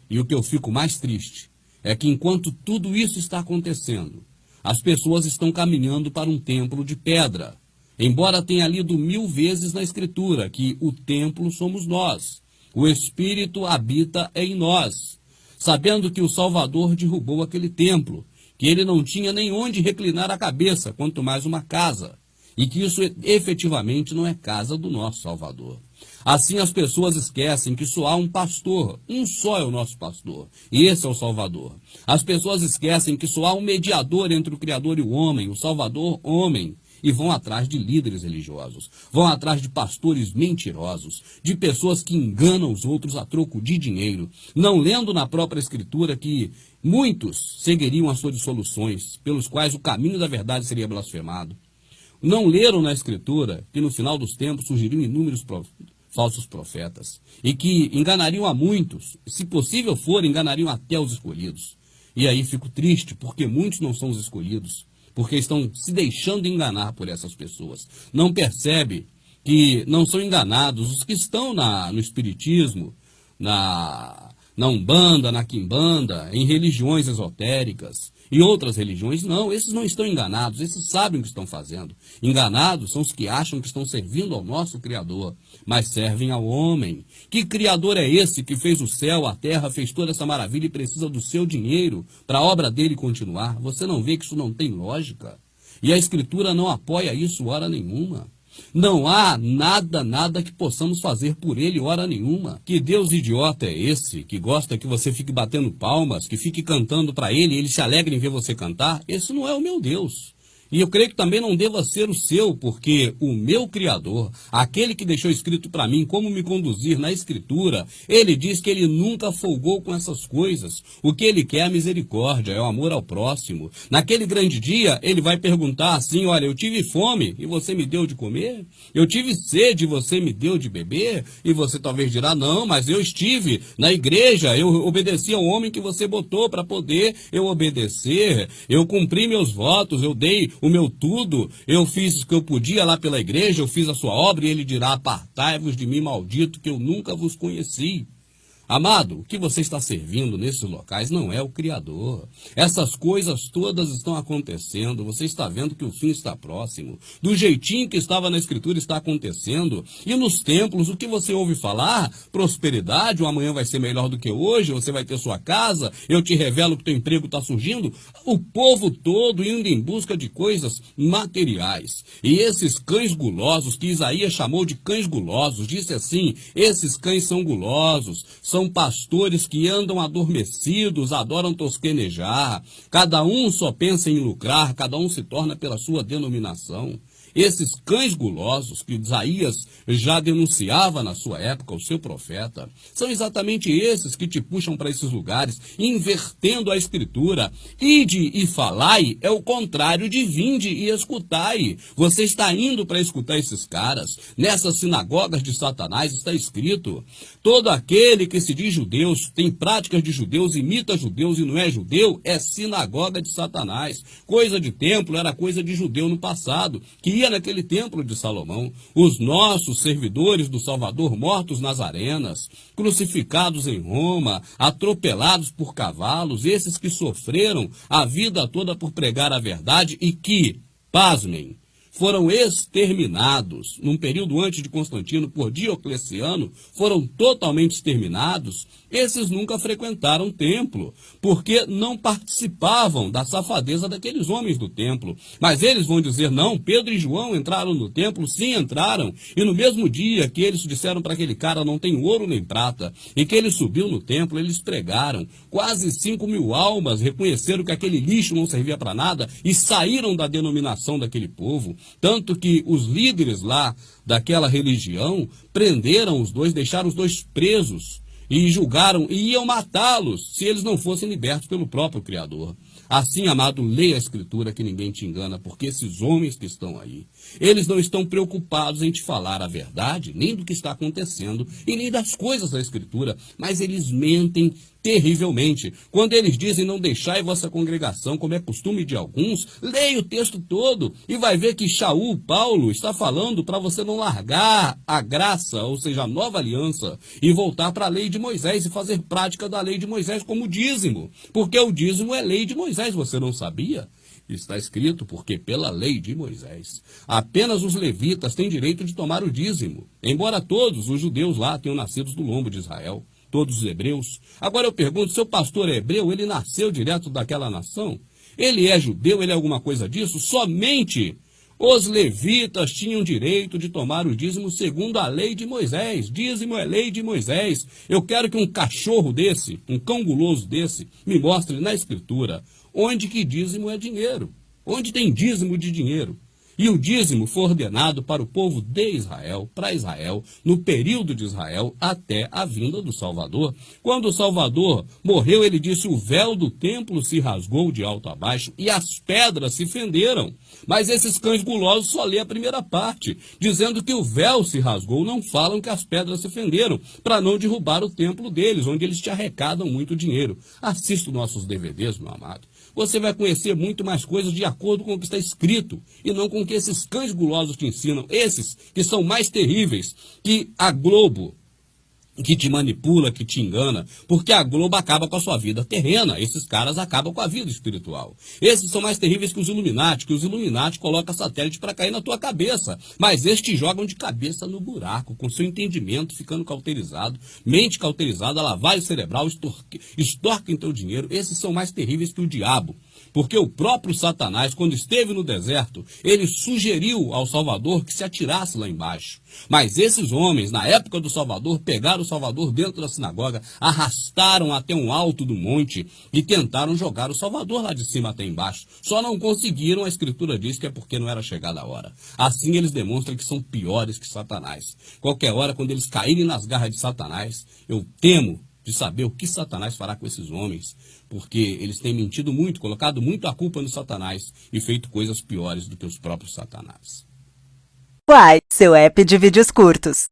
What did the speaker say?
E o que eu fico mais triste é que enquanto tudo isso está acontecendo, as pessoas estão caminhando para um templo de pedra. Embora tenha lido 1000 vezes na Escritura que o templo somos nós, o Espírito habita em nós, sabendo que o Salvador derrubou aquele templo, que ele não tinha nem onde reclinar a cabeça, quanto mais uma casa, e que isso efetivamente não é casa do nosso Salvador. Assim as pessoas esquecem que só há um pastor, um só é o nosso pastor, e esse é o Salvador. As pessoas esquecem que só há um mediador entre o Criador e o homem, o Salvador homem, e vão atrás de líderes religiosos, vão atrás de pastores mentirosos, de pessoas que enganam os outros a troco de dinheiro, não lendo na própria Escritura que muitos seguiriam as suas dissoluções, pelos quais o caminho da verdade seria blasfemado. Não leram na Escritura que no final dos tempos surgiriam inúmeros falsos profetas e que enganariam a muitos, se possível for, enganariam até os escolhidos. E aí fico triste porque muitos não são os escolhidos, porque estão se deixando enganar por essas pessoas. Não percebe que não são enganados os que estão no espiritismo, na Umbanda, na Quimbanda, em religiões esotéricas e outras religiões. Não, esses não estão enganados, esses sabem o que estão fazendo. Enganados são os que acham que estão servindo ao nosso Criador, mas servem ao homem. Que Criador é esse que fez o céu, a terra, fez toda essa maravilha e precisa do seu dinheiro para a obra dele continuar? Você não vê que isso não tem lógica? E a Escritura não apoia isso hora nenhuma. Não há nada que possamos fazer por ele hora nenhuma. Que Deus idiota é esse, que gosta que você fique batendo palmas, que fique cantando para ele e ele se alegra em ver você cantar? Esse não é o meu Deus. E eu creio que também não deva ser o seu, porque o meu Criador, aquele que deixou escrito para mim como me conduzir na Escritura, ele diz que ele nunca folgou com essas coisas. O que ele quer é a misericórdia, é o amor ao próximo. Naquele grande dia, ele vai perguntar assim: olha, eu tive fome e você me deu de comer? Eu tive sede e você me deu de beber? E você talvez dirá: não, mas eu estive na igreja, eu obedeci ao homem que você botou para poder eu obedecer, eu cumpri meus votos, eu dei o meu tudo, eu fiz o que eu podia lá pela igreja, eu fiz a sua obra. E ele dirá: apartai-vos de mim, maldito, que eu nunca vos conheci. Amado, o que você está servindo nesses locais não é o Criador. Essas coisas todas estão acontecendo, você está vendo que o fim está próximo. Do jeitinho que estava na Escritura está acontecendo. E nos templos, o que você ouve falar? Prosperidade, o amanhã vai ser melhor do que hoje, você vai ter sua casa, eu te revelo que teu emprego está surgindo. O povo todo indo em busca de coisas materiais. E esses cães gulosos, que Isaías chamou de cães gulosos, disse assim: esses cães são gulosos, são pastores que andam adormecidos, adoram tosquenejar. Cada um só pensa em lucrar, cada um se torna pela sua denominação. Esses cães gulosos que Isaías já denunciava na sua época, o seu profeta, são exatamente esses que te puxam para esses lugares, invertendo a Escritura. Ide e falai é o contrário de vinde e escutai. Você está indo para escutar esses caras. Nessas sinagogas de Satanás está escrito: todo aquele que se diz judeus, tem práticas de judeus, imita judeus e não é judeu, é sinagoga de Satanás. Coisa de templo era coisa de judeu no passado, que ia naquele templo de Salomão. Os nossos servidores do Salvador mortos nas arenas, crucificados em Roma, atropelados por cavalos, esses que sofreram a vida toda por pregar a verdade e que, pasmem, foram exterminados num período antes de Constantino por Diocleciano, foram totalmente exterminados. Esses nunca frequentaram o templo, porque não participavam da safadeza daqueles homens do templo. Mas eles vão dizer: não, Pedro e João entraram no templo, sim, entraram. E no mesmo dia que eles disseram para aquele cara: não tem ouro nem prata, e que ele subiu no templo, eles pregaram. Quase 5.000 almas reconheceram que aquele lixo não servia para nada e saíram da denominação daquele povo. Tanto que os líderes lá daquela religião prenderam os dois, deixaram os dois presos e julgaram e iam matá-los se eles não fossem libertos pelo próprio Criador. Assim, amado, leia a Escritura que ninguém te engana, porque esses homens que estão aí, eles não estão preocupados em te falar a verdade, nem do que está acontecendo e nem das coisas da Escritura, mas eles mentem terrivelmente. Quando eles dizem não deixai vossa congregação, como é costume de alguns, leia o texto todo e vai ver que Shaul, Paulo, está falando para você não largar a graça, ou seja, a nova aliança, e voltar para a lei de Moisés e fazer prática da lei de Moisés como dízimo. Porque o dízimo é lei de Moisés, você não sabia? Está escrito, porque pela lei de Moisés, apenas os levitas têm direito de tomar o dízimo, embora todos os judeus lá tenham nascido do lombo de Israel. Todos os hebreus. Agora eu pergunto, seu pastor é hebreu, ele nasceu direto daquela nação? Ele é judeu, ele é alguma coisa disso? Somente os levitas tinham direito de tomar o dízimo segundo a lei de Moisés. Dízimo é lei de Moisés. Eu quero que um cachorro desse, um cão guloso desse, me mostre na Escritura onde que dízimo é dinheiro. Onde tem dízimo de dinheiro. E o dízimo foi ordenado para o povo de Israel, para Israel, no período de Israel, até a vinda do Salvador. Quando o Salvador morreu, ele disse, o véu do templo se rasgou de alto a baixo e as pedras se fenderam. Mas esses cães gulosos só lê a primeira parte, dizendo que o véu se rasgou, não falam que as pedras se fenderam, para não derrubar o templo deles, onde eles te arrecadam muito dinheiro. Assista nossos DVDs, meu amado. Você vai conhecer muito mais coisas de acordo com o que está escrito, e não com o que esses cães gulosos te ensinam. Esses que são mais terríveis que a Globo, que te manipula, que te engana, porque a Globo acaba com a sua vida terrena, esses caras acabam com a vida espiritual. Esses são mais terríveis que os Illuminati, colocam satélite para cair na tua cabeça, mas estes te jogam de cabeça no buraco, com seu entendimento ficando cauterizado, mente cauterizada, lavagem cerebral, extorquem teu dinheiro. Esses são mais terríveis que o diabo. Porque o próprio Satanás, quando esteve no deserto, ele sugeriu ao Salvador que se atirasse lá embaixo. Mas esses homens, na época do Salvador, pegaram o Salvador dentro da sinagoga, arrastaram até um alto do monte e tentaram jogar o Salvador lá de cima até embaixo. Só não conseguiram, a Escritura diz que é porque não era chegada a hora. Assim eles demonstram que são piores que Satanás. Qualquer hora, quando eles caírem nas garras de Satanás, eu temo de saber o que Satanás fará com esses homens, porque eles têm mentido muito, colocado muito a culpa no Satanás e feito coisas piores do que os próprios Satanás. Uai, seu app de vídeos curtos.